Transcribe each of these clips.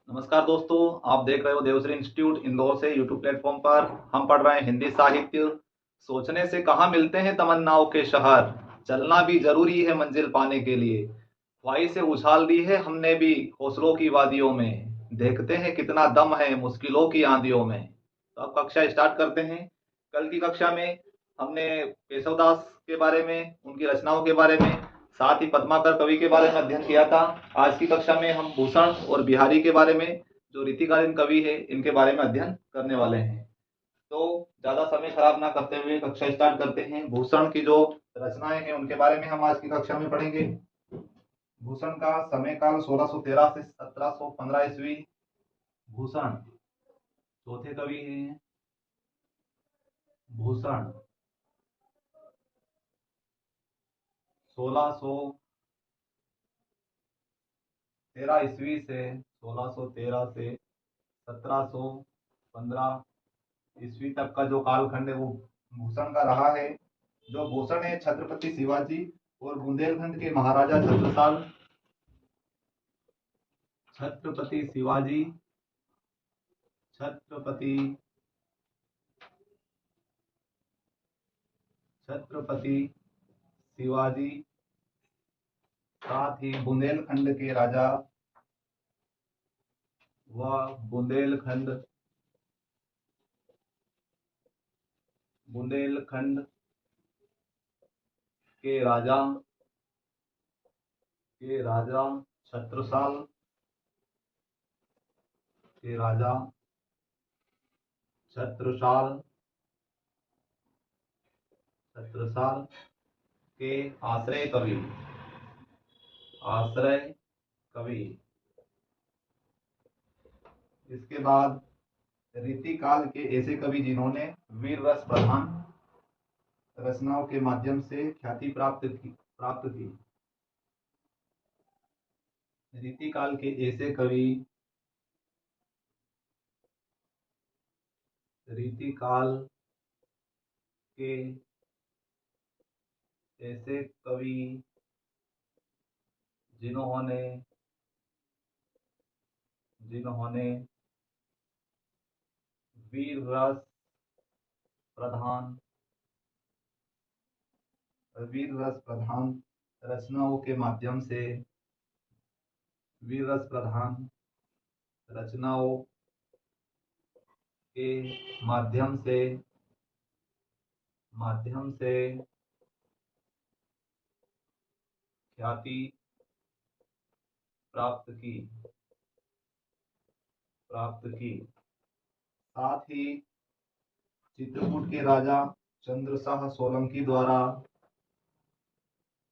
नमस्कार दोस्तों, आप देख रहे हो देवश्री इंस्टीट्यूट इंदौर से यूट्यूब प्लेटफॉर्म पर। हम पढ़ रहे हैं हिंदी साहित्य। सोचने से कहाँ मिलते हैं तमन्नाओं के शहर, चलना भी जरूरी है मंजिल पाने के लिए। ख्वाहिशें उछाल दी है हमने भी हौसलों की वादियों में, देखते हैं कितना दम है मुश्किलों की आंधियों में। तो अब कक्षा स्टार्ट करते हैं। कल की कक्षा में हमने केशव दास के बारे में, उनकी रचनाओं के बारे में, साथ ही पद्माकर कवि के बारे में अध्ययन किया था। आज की कक्षा में हम भूषण और बिहारी के बारे में, जो रीतिकालीन कवि है, इनके बारे में अध्ययन करने वाले हैं। तो ज्यादा समय खराब ना करते हुए कक्षा स्टार्ट करते हैं। भूषण की जो रचनाएं हैं उनके बारे में हम आज की कक्षा में पढ़ेंगे। भूषण का समय काल 1613 से 1715 ईस्वी। भूषण चौथे कवि हैं। भूषण 1613 ईस्वी से 1613 से 1715 ईस्वी तक का जो कालखंड है वो भूषण का रहा है। जो भूषण है छत्रपति शिवाजी और बुंदेलखंड के महाराजा छत्रसाल, छत्रपति शिवाजी, छत्रपति छत्रपति शिवाजी, साथ ही बुंदेलखंड के राजा व बुंदेलखंड बुंदेलखंड के राजा छत्रसाल के राजा छत्रसाल छत्रसाल के आश्रय कवि। इसके बाद रीतिकाल के ऐसे कवि जिन्होंने वीर रस प्रधान रचनाओं के माध्यम से ख्याति प्राप्त की। रीतिकाल के ऐसे कवि रीतिकाल के ऐसे कवि जिन्होंने जिन्होंने वीर रस प्रधान रचनाओं के माध्यम से वीर रस प्रधान रचनाओं के माध्यम से ख्याति प्राप्त की। साथ ही चित्रकूट के राजा चंद्रशाह सोलंकी द्वारा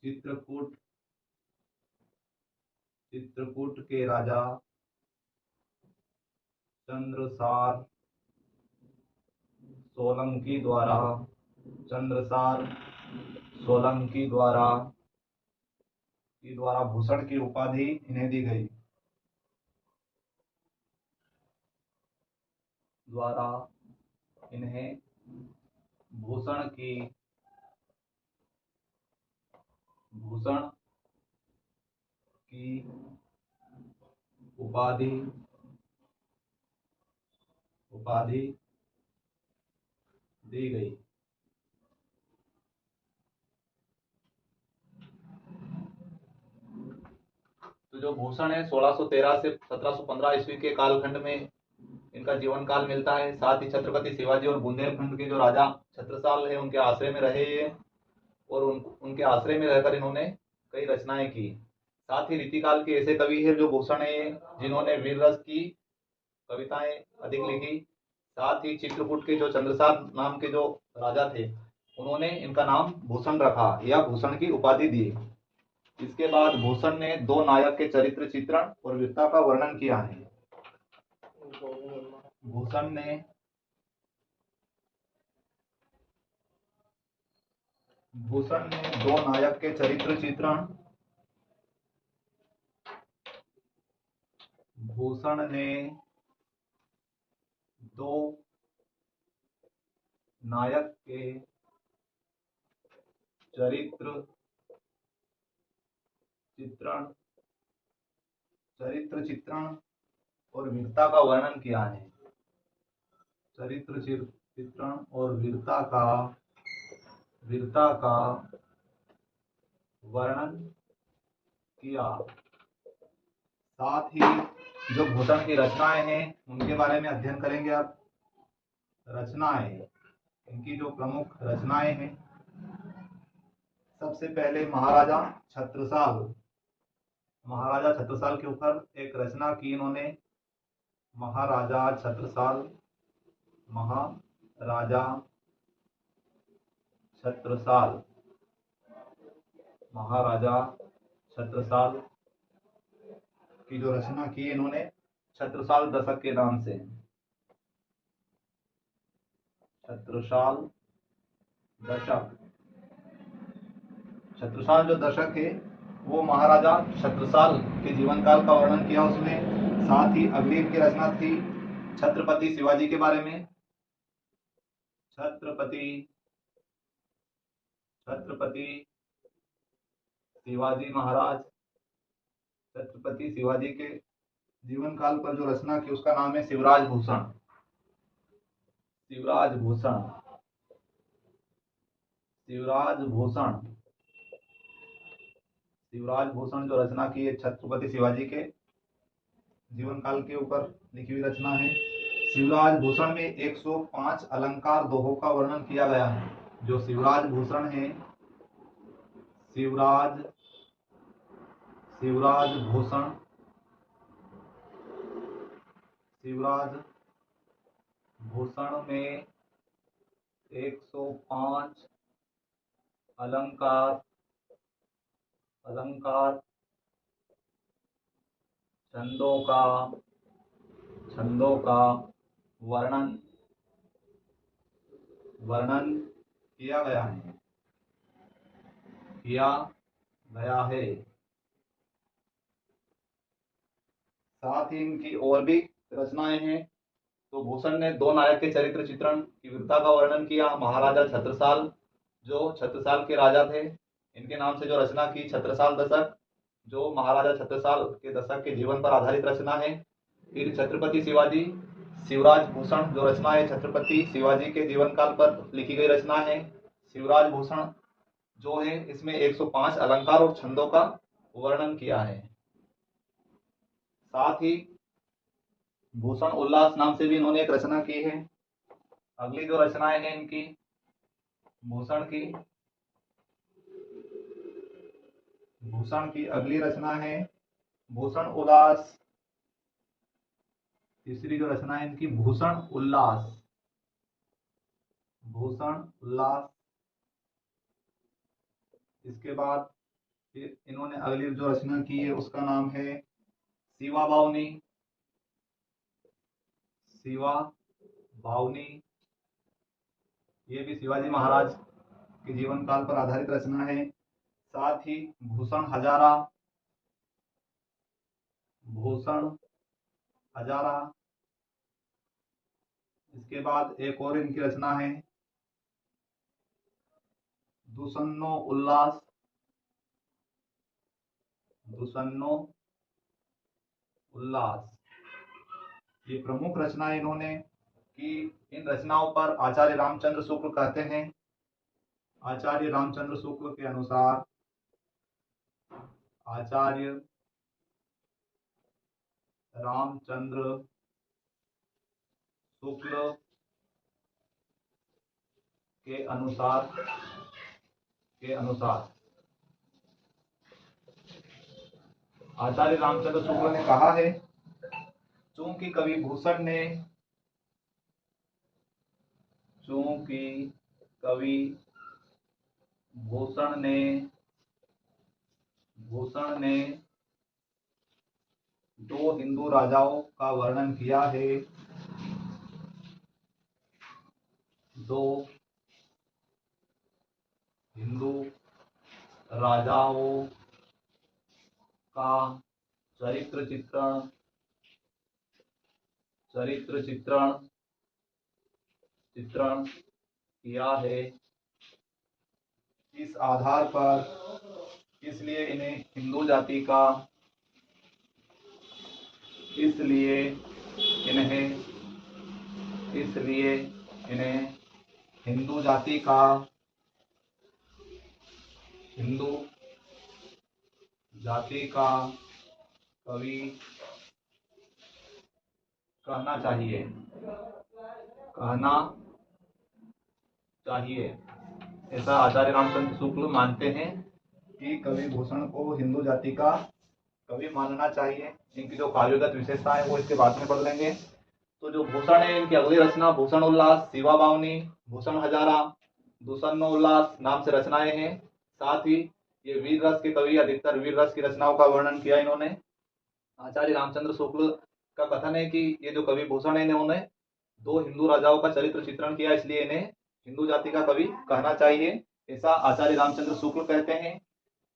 चित्रकूट चित्रकूट के राजा चंद्रसार सोलंकी द्वारा चंद्रसार सोलंकी द्वारा भूषण की उपाधि इन्हें दी गई। द्वारा इन्हें भूषण की उपाधि दी गई। तो जो भूषण है 1613 से 1715 ईस्वी के कालखंड में इनका जीवन काल मिलता है। साथ ही छत्रपति शिवाजी और बुंदेलखंड के जो राजा छत्रसाल है उनके आश्रय में रहे ये, और उनके आश्रय में रहकर इन्होंने कई रचनाएं की। साथ ही रीतिकाल के ऐसे कवि है जो भूषण है जिन्होंने वीर रस की कविताएं अधिक लिखी। साथ ही चित्रकूट के जो चंद्रसाल नाम के जो राजा थे उन्होंने इनका नाम भूषण रखा या भूषण की उपाधि दी। इसके बाद भूषण ने दो नायक के चरित्र चित्रण और वीरता का वर्णन किया है। भूषण ने दो नायक के चरित्र चित्रण भूषण ने दो नायक के चरित्र चित्रण और वीरता का वर्णन किया है। चरित्र चित्रण और वीरता का वर्णन किया। साथ ही जो भूषण की रचनाएं हैं उनके बारे में अध्ययन करेंगे आप। रचनाएं, इनकी जो प्रमुख रचनाएं हैं, सबसे पहले महाराजा छत्रसाल के ऊपर एक रचना की इन्होंने। महाराजा छत्रसाल की जो रचना की इन्होंने छत्रसाल दशक के नाम से। छत्रसाल जो दशक है वो महाराजा छत्रसाल के जीवन काल का वर्णन किया उसमें। साथ ही अगली इनकी रचना थी छत्रपति शिवाजी के बारे में। छत्रपति शिवाजी के जीवन काल पर जो रचना की उसका नाम है शिवराज भूषण जो रचना की है छत्रपति शिवाजी के जीवन काल के ऊपर लिखी हुई रचना है। शिवराज भूषण में 105 अलंकार दोहों का वर्णन किया गया है। जो शिवराज भूषण है, शिवराज भूषण में 105 अलंकार छंदों का वर्णन किया गया है। साथ ही इनकी और भी रचनाएं हैं। तो भूषण ने दो नायक के चरित्र चित्रण की वीरता का वर्णन किया। महाराजा छत्रसाल जो छत्रसाल के राजा थे, इनके नाम से जो रचना की छत्रसाल दशक, जो महाराजा छत्रसाल के दशक के जीवन पर आधारित रचना है। फिर छत्रपति शिवाजी, शिवराज भूषण जो रचना है छत्रपति शिवाजी के जीवन काल पर लिखी गई रचना है। शिवराज भूषण जो है इसमें 105 अलंकार और छंदों का वर्णन किया है। साथ ही भूषण उल्लास नाम से भी इन्होंने एक रचना की है। अगली जो रचनाएं हैं इनकी भूषण की अगली रचना है भूषण उल्लास। तीसरी जो रचना है इनकी भूषण उल्लास। इसके बाद फिर इन्होंने अगली जो रचना की है उसका नाम है शिवा बावनी। ये भी शिवाजी महाराज के जीवन काल पर आधारित रचना है। साथ ही भूषण हजारा। इसके बाद एक और इनकी रचना है दुसन्नो उल्लास। ये प्रमुख रचनाएं इन्होंने की। इन रचनाओं पर आचार्य रामचंद्र शुक्ल कहते हैं। आचार्य रामचंद्र शुक्ल के अनुसार आचार्य रामचंद्र शुक्ल ने कहा है, चूंकि कवि भूषण ने दो हिंदू राजाओं का वर्णन किया है। दो हिंदू राजाओं का चरित्र चित्रण किया है। इस आधार पर इसलिए इन्हें हिंदू जाति का इसलिए इन्हें इसलिए इन्हें हिंदू जाति का हिंदू जाति का कवि कहना चाहिए ऐसा आचार्य रामचंद्र शुक्ल मानते हैं कि कवि भूषण को हिंदू जाति का कवि मानना चाहिए। इनकी जो काव्यगत विशेषता है वो इसके बाद में पढ़ लेंगे। तो जो भूषण है, इनकी अगली रचना भूषण उल्लास, शिवा बावनी, भूषण हजारा, दूषण उल्लास नाम से रचनाएं हैं। साथ ही ये वीर रस के कवि, अधिकतर वीर रस की रचनाओं का वर्णन किया इन्होंने। आचार्य रामचंद्र शुक्ल का कथन है कि ये जो कवि भूषण है, इन्होंने 2 हिंदू राजाओं का चरित्र चित्रण किया, इसलिए इन्हें हिंदू जाति का कवि कहना चाहिए, ऐसा आचार्य रामचंद्र शुक्ल कहते हैं।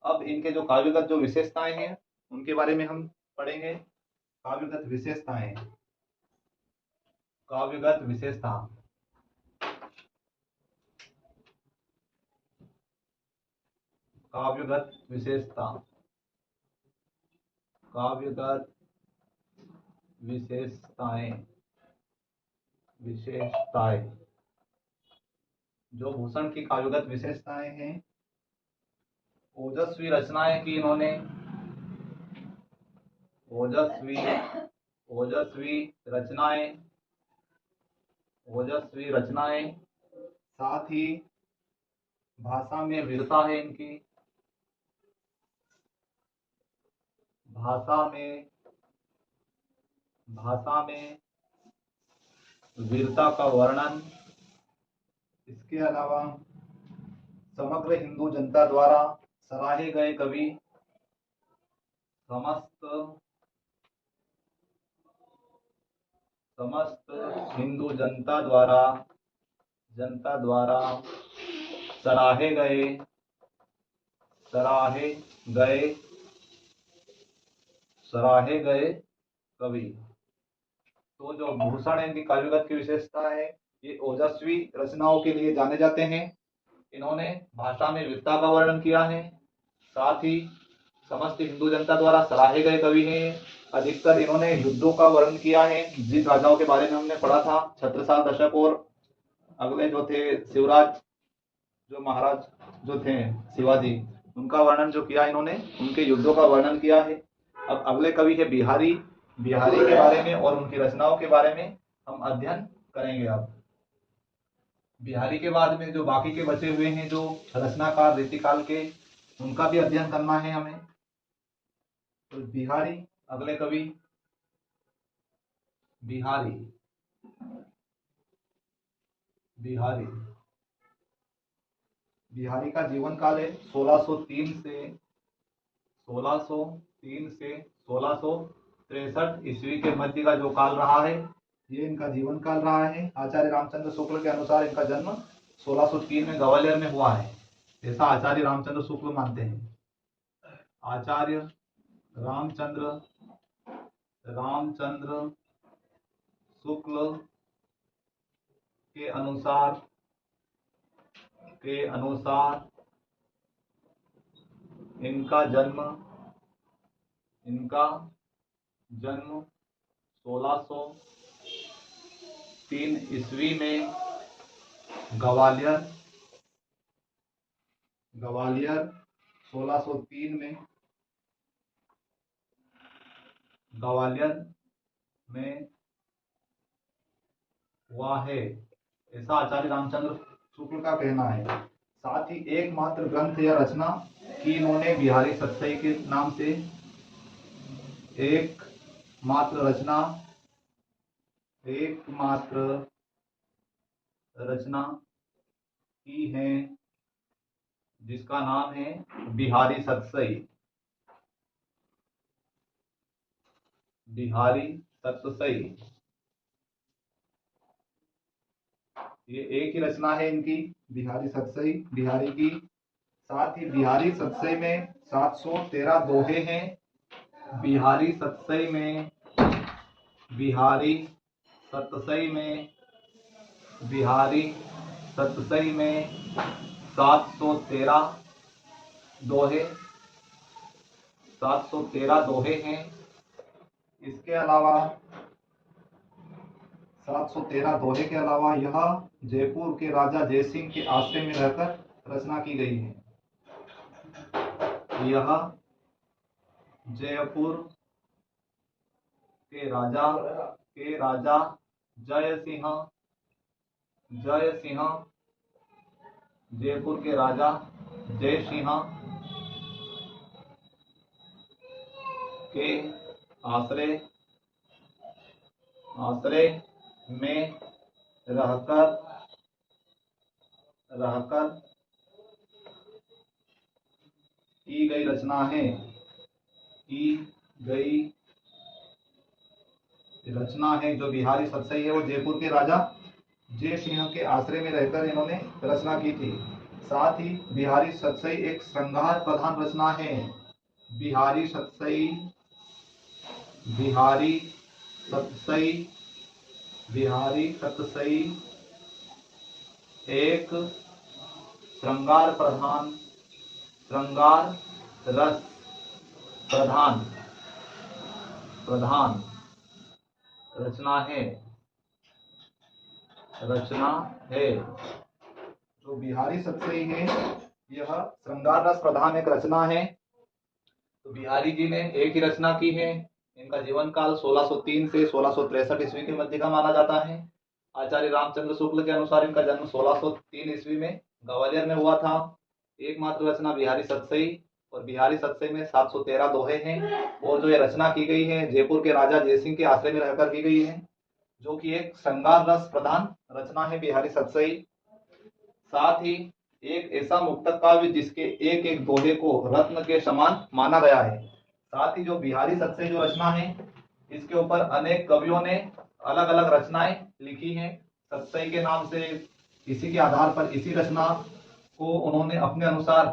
अब इनके जो काव्यगत जो विशेषताएं हैं उनके बारे में हम पढ़ेंगे। काव्यगत विशेषताएं, काव्यगत विशेषता, काव्यगत विशेषता, काव्यगत विशेषताएं, जो भूषण की काव्यगत विशेषताएं हैं, ओजस्वी रचनाएं की इन्होंने, ओजस्वी रचनाएं, साथ ही भाषा में वीरता है इनकी, भाषा में वीरता का वर्णन। इसके अलावा समग्र हिंदू जनता द्वारा सराहे गए कवि, समस्त हिंदू जनता द्वारा सराहे गए कवि। तो जो भूषण है, इनकी काव्यगत की विशेषता है, ये ओजस्वी रचनाओं के लिए जाने जाते हैं। इन्होंने भाषा में वीरता का वर्णन किया है, साथ ही समस्त हिंदू जनता द्वारा सराहे गए कवि हैं। अधिकतर इन्होंने युद्धों का वर्णन किया है, जिन राजाओं के बारे में हमने पढ़ा था, छत्रसाल दशक और अगले जो थे शिवराज, जो महाराज जो थे शिवाजी, उनका वर्णन जो किया इन्होंने, उनके युद्धों का वर्णन किया है। अब अगले कवि है बिहारी के बारे में और उनकी रचनाओं के बारे में हम अध्ययन करेंगे। अब बिहारी के बाद में जो बाकी के बचे हुए हैं जो रचनाकार रीतिकाल के, उनका भी अध्ययन करना है हमें। तो बिहारी, अगले कवि बिहारी का जीवन काल है 1603 से 1663 ईस्वी के मध्य का जो काल रहा है, ये इनका जीवन काल रहा है। आचार्य रामचंद्र शुक्ल के अनुसार इनका जन्म 1603 में ग्वालियर में हुआ है, ऐसा आचार्य रामचंद्र शुक्ल मानते हैं। आचार्य रामचंद्र शुक्ल के अनुसार इनका जन्म 1603 ईस्वी में ग्वालियर 1603 में ग्वालियर में हुआ है, ऐसा आचार्य रामचंद्र शुक्ल का कहना है। साथ ही एकमात्र ग्रंथ या रचना की इन्होंने बिहारी सतसई के नाम से एकमात्र रचना की है, जिसका नाम है बिहारी सतसई। ये एक ही रचना है इनकी, बिहारी सतसई, बिहारी की। साथ ही बिहारी सतसई में 713 दोहे हैं। बिहारी सतसई में 713 दोहे हैं। इसके अलावा 713 दोहे के अलावा यह जयपुर के राजा जयसिंह के आश्रय में रहकर रचना की गई है। यह जयपुर के राजा जय सिंह जयपुर के राजा जय सिंह के आश्रय में रहकर की गई रचना है। जो बिहारी सतसई है वो जयपुर के राजा जय सिंह के आश्रय में रहकर इन्होंने रचना की थी। साथ ही बिहारी सतसई एक श्रृंगार प्रधान रचना है। बिहारी सतसई एक श्रृंगार रस प्रधान रचना है। जो बिहारी सतसई है यह श्रृंगार रस प्रधान एक रचना है। तो बिहारी जी ने एक ही रचना की है। इनका जीवन काल 1603 से 1663 ईस्वी के मध्य का माना जाता है। आचार्य रामचंद्र शुक्ल के अनुसार इनका जन्म 1603 ईस्वी में ग्वालियर में हुआ था। एकमात्र रचना बिहारी सतसई, और बिहारी सतसई में 713 दोहे हैं। और जो ये रचना की गई है जयपुर के राजा जयसिंह के आश्रय में रहकर की गई है, जो कि एक श्रृंगार रस प्रधान रचना है बिहारी सतसई। साथ ही एक ऐसा मुक्तक काव्य जिसके एक एक दोहे को रत्न के समान माना गया है। साथ ही जो बिहारी सतसई जो रचना है इसके ऊपर अनेक कवियों ने अलग अलग रचनाएं लिखी हैं। सतसई के नाम से इसी के आधार पर इसी रचना को उन्होंने अपने अनुसार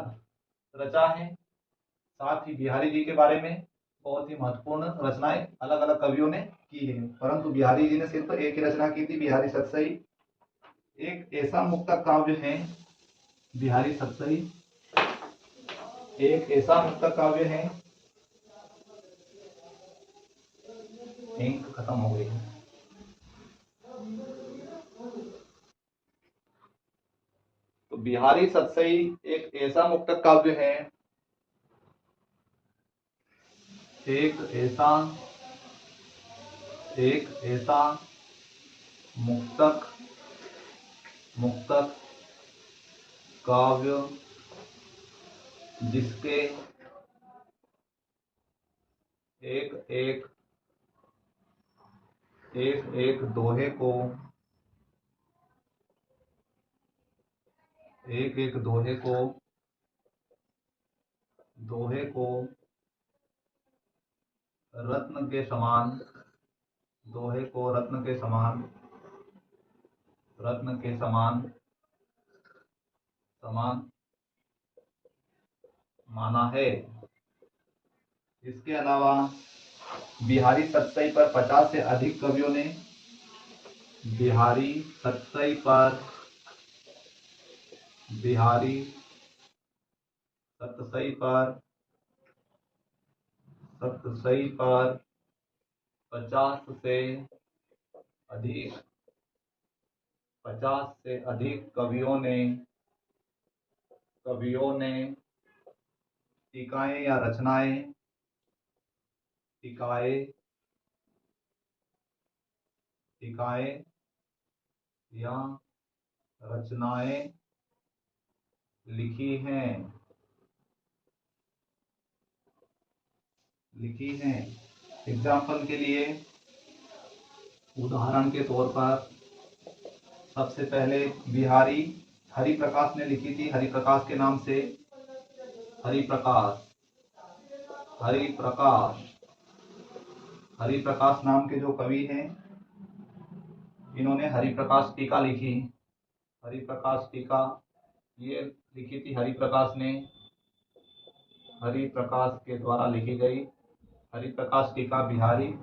रचा है। साथ ही बिहारी जी के बारे में बहुत ही महत्वपूर्ण रचनाएं अलग अलग कवियों ने की है, परंतु बिहारी जी ने सिर्फ एक ही रचना की थी, बिहारी सतसई। एक ऐसा मुक्तक काव्य है बिहारी सतसई, एक ऐसा मुक्तक काव्य है। इंक खत्म हो गई है। तो बिहारी सतसई एक ऐसा मुक्तक काव्य है, एक ऐसा मुक्तक काव्य जिसके एक दोहे को रत्न के समान माना है। इसके अलावा बिहारी सतसई पर 50 से अधिक कवियों ने बिहारी सतसई पर 50 से अधिक कवियों ने टीकाएं या रचनाएं लिखी हैं। एग्जाम्पल के लिए, उदाहरण के तौर पर सबसे पहले बिहारी हरिप्रकाश ने लिखी थी। हरिप्रकाश के नाम से हरिप्रकाश नाम के जो कवि हैं इन्होंने हरिप्रकाश टीका लिखी। हरिप्रकाश टीका ये लिखी थी हरिप्रकाश ने, हरिप्रकाश के द्वारा लिखी गई हरिप्रकाश टीका बिहारी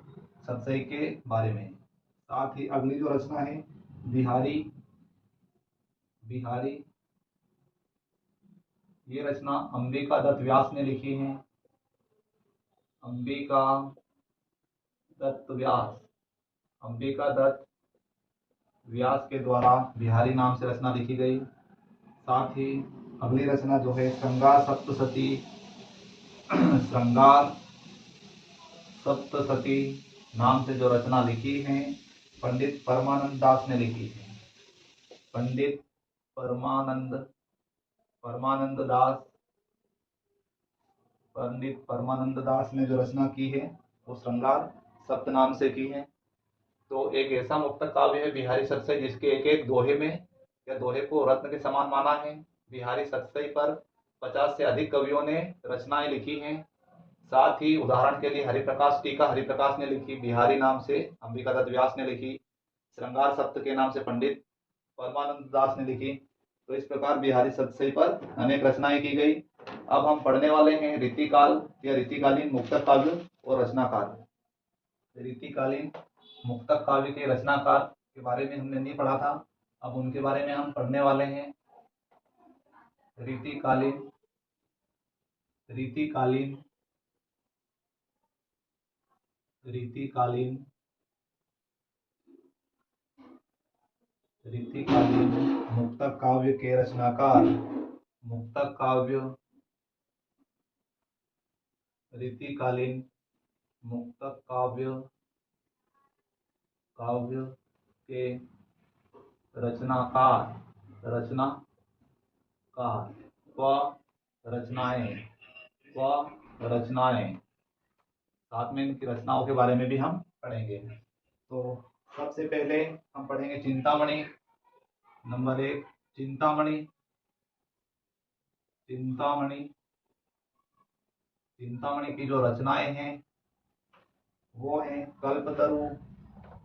सतसई के बारे में। साथ ही अगली जो रचना है बिहारी ये रचना अंबिका दत्त व्यास ने लिखी है। अंबिका दत्त व्यास, अंबिका दत्त व्यास के द्वारा बिहारी नाम से रचना लिखी गई। साथ ही अगली रचना जो है श्रृंगार सप्तशती, श्रृंगार सप्तशती नाम से जो रचना लिखी है पंडित परमानंद दास ने लिखी है। पंडित परमानंद दास, पंडित परमानंद दास ने जो रचना की है वो श्रृंगार सप्त नाम से की है। तो एक ऐसा मुक्तक काव्य है बिहारी सतसई जिसके एक एक दोहे में या दोहे को रत्न के समान माना है। बिहारी सतसई पर 50 से अधिक कवियों ने रचनाएं लिखी हैं। साथ ही उदाहरण के लिए हरिप्रकाश टीका हरिप्रकाश ने लिखी बिहारी नाम से, अंबिका दत्त व्यास ने लिखी, श्रृंगार सप्त के नाम से पंडित परमानंद दास ने लिखी। तो इस प्रकार बिहारी सतसई पर अनेक रचनाएं की गई। अब हम पढ़ने वाले हैं रीतिकाल या रीतिकालीन मुक्तक काव्य और रचनाकार। रीतिकालीन मुक्तक काव्य के रचनाकार के बारे में हमने नहीं पढ़ा था, अब उनके बारे में हम पढ़ने वाले हैं। रीतिकालीन रीतिकालीन रीतिकालीन रीतिकालीन मुक्तक काव्य के रचनाकार। मुक्तक काव्य, रीतिकालीन मुक्तक काव्य के रचनाकार रचनाएं साथ में इनकी रचनाओं के बारे में भी हम पढ़ेंगे। तो सबसे पहले हम पढ़ेंगे चिंतामणि। नंबर 1 चिंतामणि। चिंतामणि की जो रचनाएं हैं वो है कल्पतरु।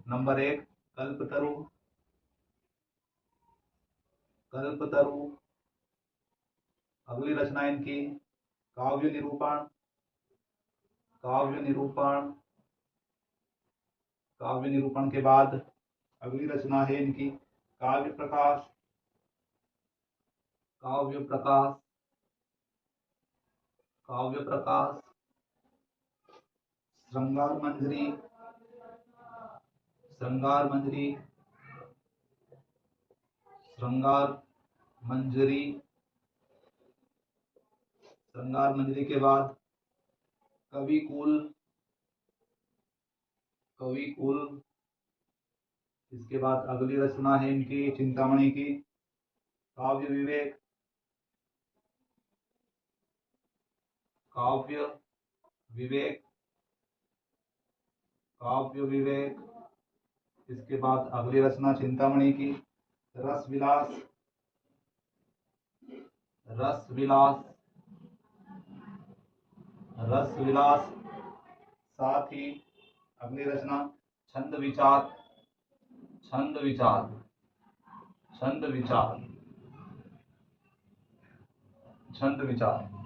नंबर 1 कल्पतरु। अगली रचना इनकी काव्य निरूपण। काव्य निरूपण के बाद अगली रचना है इनकी काव्य प्रकाश। श्रृंगार मंजरी। श्रृंगार मंजरी के बाद कविकुल। इसके बाद अगली रचना है इनकी चिंतामणि की काव्य विवेक। इसके बाद अगली रचना चिंतामणि की रस विलास। साथ ही अगली रचना छंद विचार।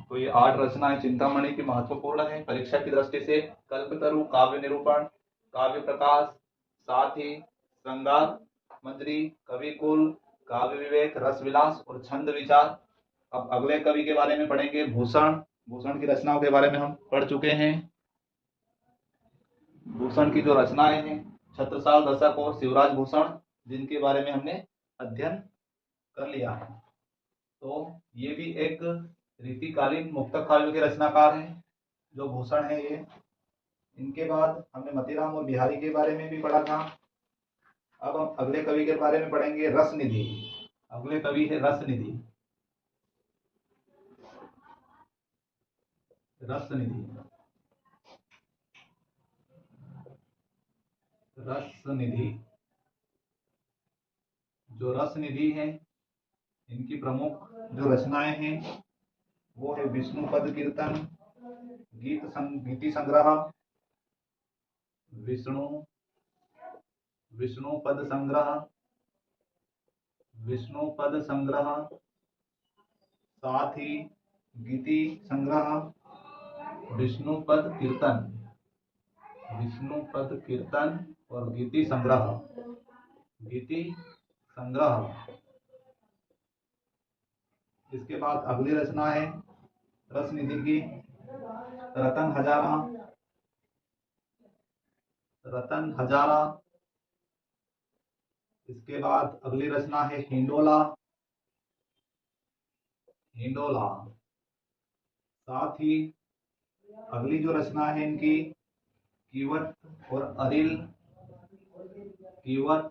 तो ये 8 रचनाएं चिंतामणि की महत्वपूर्ण है परीक्षा की दृष्टि से। कल्पतरु, काव्य निरूपण, काव्य प्रकाश, साथ ही श्रृंगार मंजरी, कविकुल, काव्य विवेक, रस विलास और छंद विचार। अब अगले कवि के बारे में पढ़ेंगे भूषण। भूषण की रचनाओं के बारे में हम पढ़ चुके हैं। भूषण की जो रचनाएं हैं छत्रसाल, दशक और शिवराज भूषण, जिनके बारे में हमने अध्ययन कर लिया है। तो ये भी एक रीतिकालीन मुक्तक काव्य के रचनाकार हैं जो भूषण है ये। इनके बाद हमने मतीराम और बिहारी के बारे में भी पढ़ा था। अब हम अगले कवि के बारे में पढ़ेंगे रसनिधि। अगले कवि है रसनिधि। जो रसनिधि है इनकी प्रमुख जो रचनाएं हैं वो है विष्णुपद कीर्तन, गीति संग्रह, विष्णुपद संग्रह, साथ ही गीति संग्रह, विष्णुपद कीर्तन और गीति संग्रह। इसके बाद अगली रचना है रसनिधि की रतन हजारा। रतन हजारा। इसके बाद अगली रचना है हिंडोला। हिंडोला। साथ ही अगली जो रचना है इनकी कीवट और अरिल। कीवट,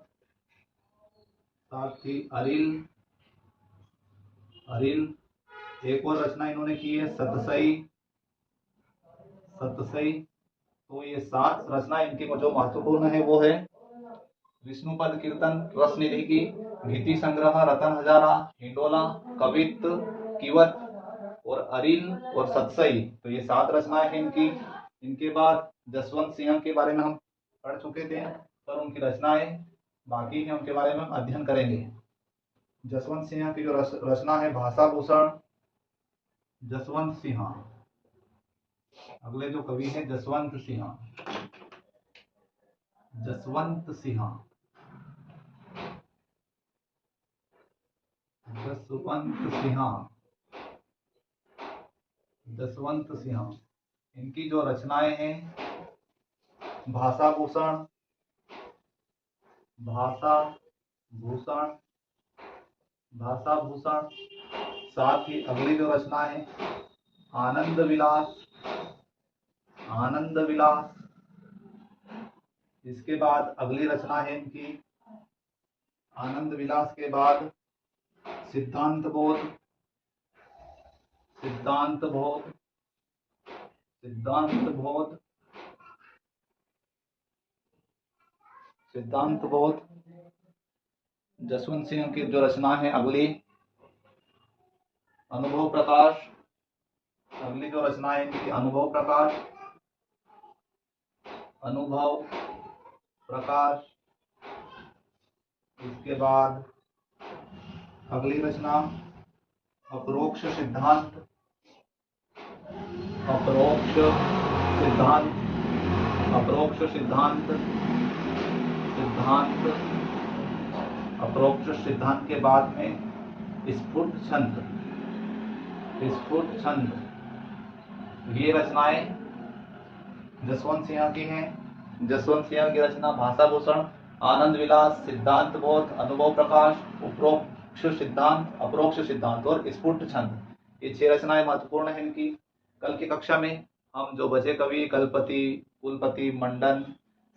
साथ ही अरिल। अरिल। एक और रचना इन्होंने की है सतसई। सतसई। तो ये 7 रचना इनकी जो महत्वपूर्ण है वो है विष्णुपद कीर्तन रस निधि की, भीति संग्रह, रतन हजारा, हिंडोला, कवित्त, कीवत और अरिल और सतसई। तो ये 7 रचनाएं हैं इनकी। इनके बाद जसवंत सिंह के बारे में हम पढ़ चुके थे, पर उनकी रचनाएं बाकी हैं, उनके बारे में हम अध्ययन करेंगे। जसवंत सिंह की जो रचना है भाषा भूषण। जसवंत सिंह। अगले जो कवि हैं जसवंत सिंह। जसवंत सिंह। जसवंत सिंह। जसवंत सिंह। इनकी जो रचनाएं हैं भाषा भूषण। भाषा भूषण। भाषा भूषण। साथ ही अगली जो रचना है आनंद विलास। आनंद विलास। इसके बाद अगली रचना है इनकी आनंद विलास के बाद सिद्धांत बोध। सिद्धांत बोध। सिद्धांत बोध। सिद्धांत बोध। जसवंत सिंह की जो रचना है अगली अनुभव प्रकाश। अगली जो रचना है इनकी अनुभव प्रकाश। अनुभव प्रकाश। इसके बाद अगली रचना अपरोक्ष सिद्धांत। अपरोक्ष सिद्धांत। अपरोक्ष सिद्धांत। सिद्धांत। अपरोक्ष सिद्धांत के बाद में स्फुट छंद। स्फुट छंद। ये रचनाएं जसवंत सिंह की हैं। जसवंत सिंह की रचना भाषा भूषण, आनंद विलास, सिद्धांत बोध, अनुभव प्रकाश, उपरोक्ष सिद्धांत, अपरोक्ष सिद्धांत और स्फुट छंद, ये 6 रचनाएं महत्वपूर्ण है इनकी। कल की कक्षा में हम जो बचे कवि कलपति, कुलपति, मंडन,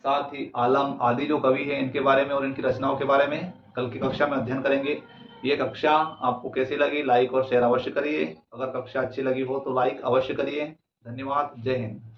साथ ही आलम आदि जो कवि हैं इनके बारे में और इनकी रचनाओं के बारे में कल की कक्षा में अध्ययन करेंगे। ये कक्षा आपको कैसी लगी लाइक और शेयर अवश्य करिए। अगर कक्षा अच्छी लगी हो तो लाइक अवश्य करिए। धन्यवाद। जय हिंद।